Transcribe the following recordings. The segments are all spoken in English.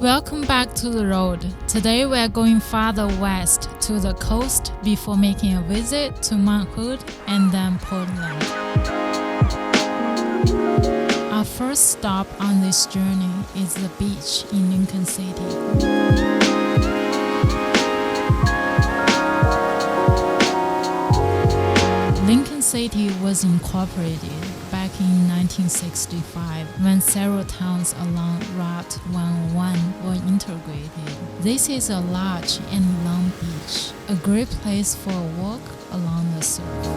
Welcome back to the road. Today we are going farther west to the coast before making a visit to Mount Hood and then Portland. Our first stop on this journey is the beach in Lincoln City. Lincoln City was incorporated back in 1965 when several towns along Route 101 were integrated. This is a large and long beach, a great place for a walk along the surf.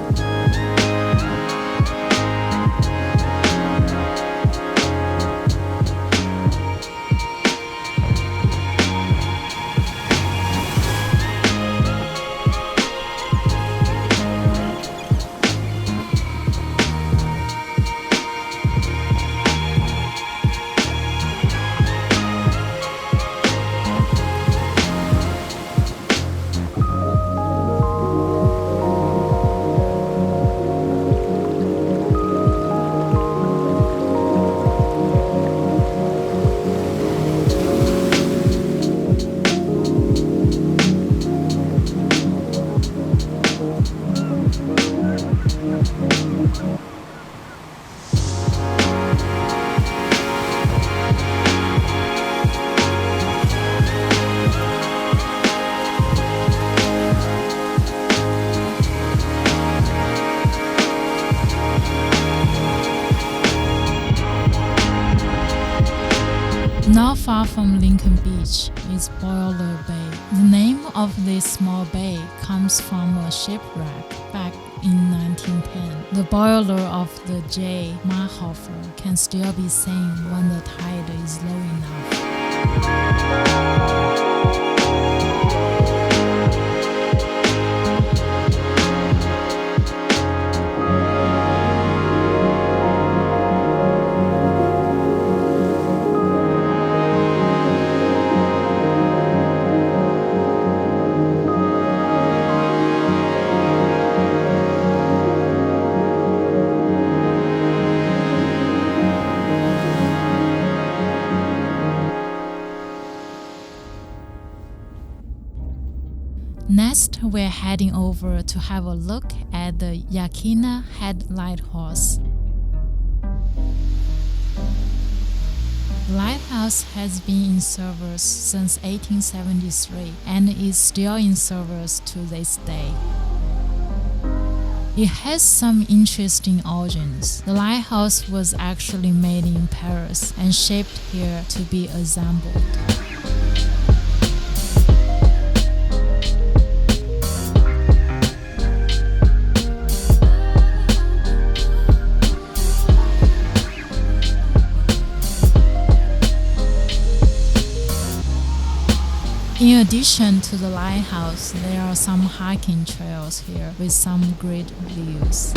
Not far from Lincoln Beach is Boiler Bay. The name of this small bay comes from a shipwreck back in 1910. The boiler of the J. Marhofer can still be seen when the tide is low enough. Next, we're heading over to have a look at the Yakina Head Lighthouse. The lighthouse has been in service since 1873 and is still in service to this day. It has some interesting origins. The lighthouse was actually made in Paris and shipped here to be assembled. In addition to the lighthouse, there are some hiking trails here with some great views.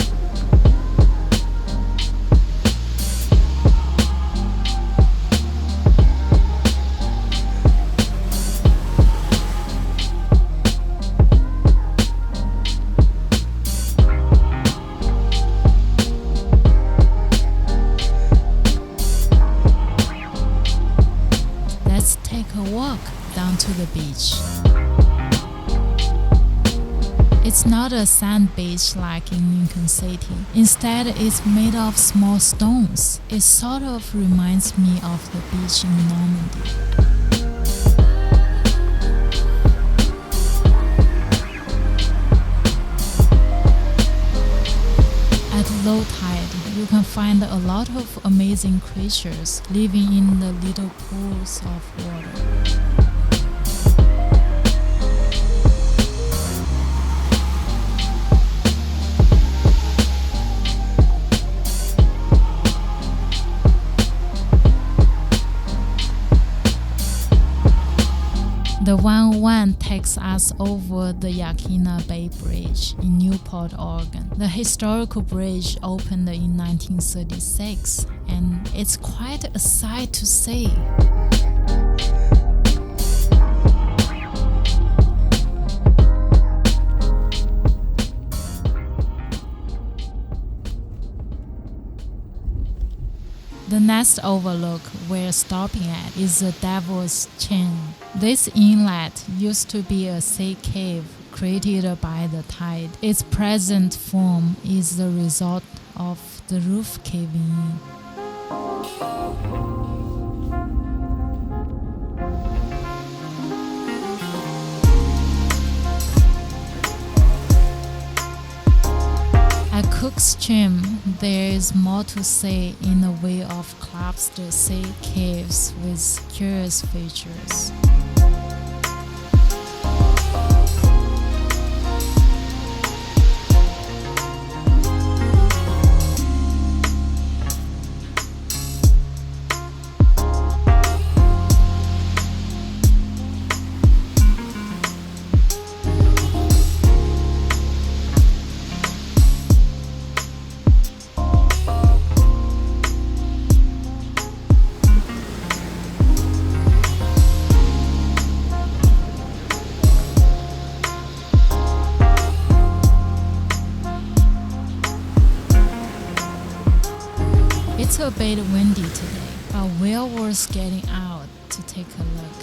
Let's take a walk down to the beach. It's not a sand beach like in Lincoln City. Instead, it's made of small stones. It sort of reminds me of the beach in Normandy. At low tide, you can find a lot of amazing creatures living in the little pools of water. The 101 takes us over the Yakina Bay Bridge in Newport, Oregon. The historical bridge opened in 1936, and it's quite a sight to see. The next last overlook we're stopping at is the Devil's Chain. This inlet used to be a sea cave created by the tide. Its present form is the result of the roof caving in. At Cook's Stream, there is more to say in the way of collapsed sea caves with curious features. It's a bit windy today, but well worth getting out to take a look.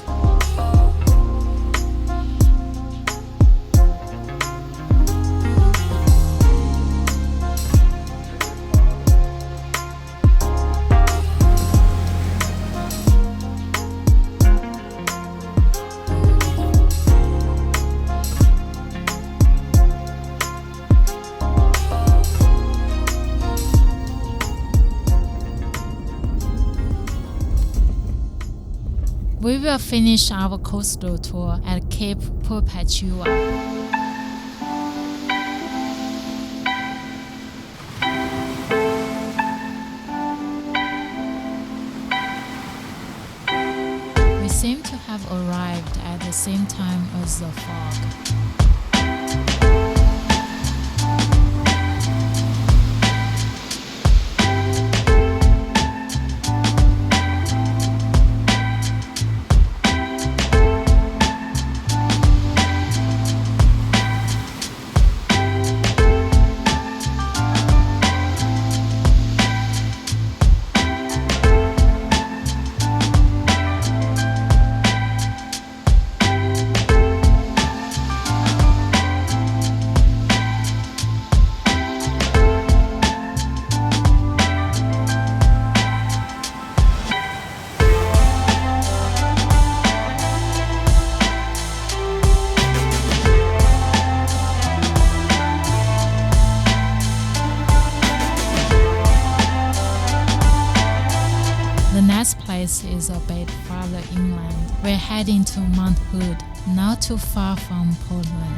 We will finish our coastal tour at Cape Perpetua. We seem to have arrived at the same time as the fog. The next place is a bit farther inland. We're heading to Mount Hood, not too far from Portland.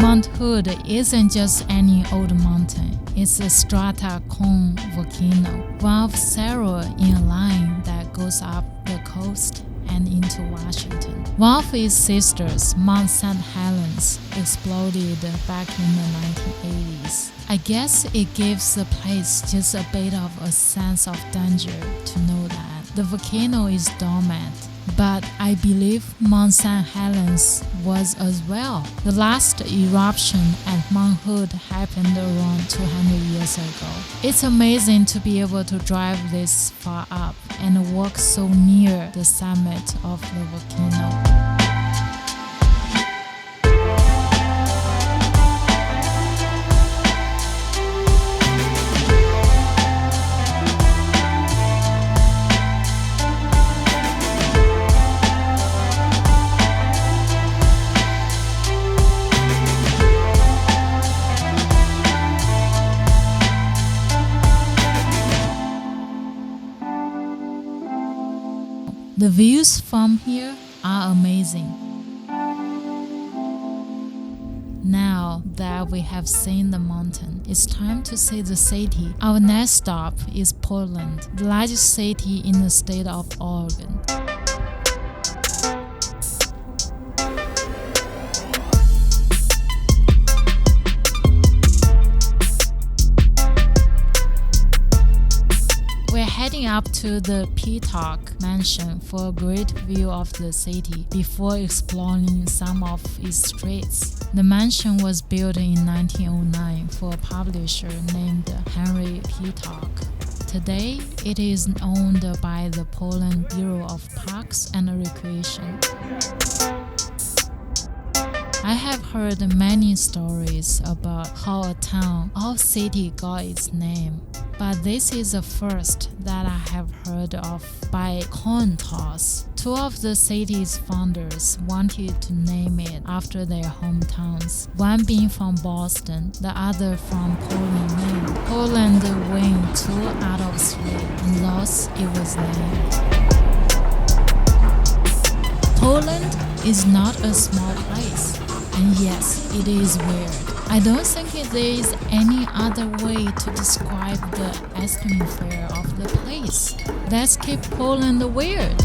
Mount Hood isn't just any old mountain. It's a strata cone volcano, one of several in a line that goes up the coast and into Washington. One of its sisters, Mount St. Helens, exploded back in the 1980s. I guess it gives the place just a bit of a sense of danger to know that the volcano is dormant, but I believe Mount St. Helens was as well. The last eruption at Mount Hood happened around 200 years ago. It's amazing to be able to drive this far up and walk so near the summit of the volcano. The views from here are amazing. Now that we have seen the mountain, it's time to see the city. Our next stop is Portland, the largest city in the state of Oregon. We're heading up to the Peacock Mansion for a great view of the city before exploring some of its streets. The mansion was built in 1909 for a publisher named Henry Peacock. Today, it is owned by the Poland Bureau of Parks and Recreation. I have heard many stories about how a town or city got its name, but this is the first that I have heard of by coin toss. Two of the city's founders wanted to name it after their hometowns, one being from Boston, the other from Poland, Maine. Poland won 2 out of 3, and thus it was named. Poland is not a small place, and yes, it is weird. I don't think there is any other way to describe the atmosphere of the place. Let's keep Poland weird.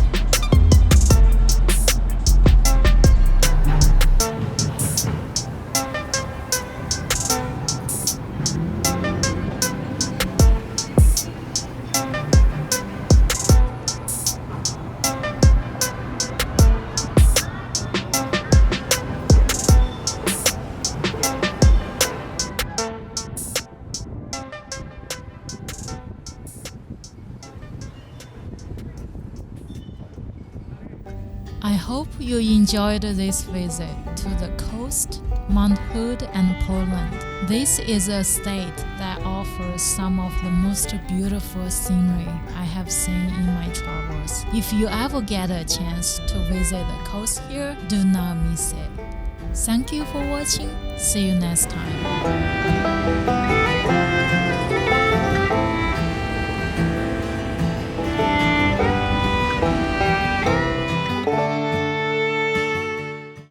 I hope you enjoyed this visit to the coast, Mount Hood, and Poland. This is a state that offers some of the most beautiful scenery I have seen in my travels. If you ever get a chance to visit the coast here, do not miss it. Thank you for watching. See you next time.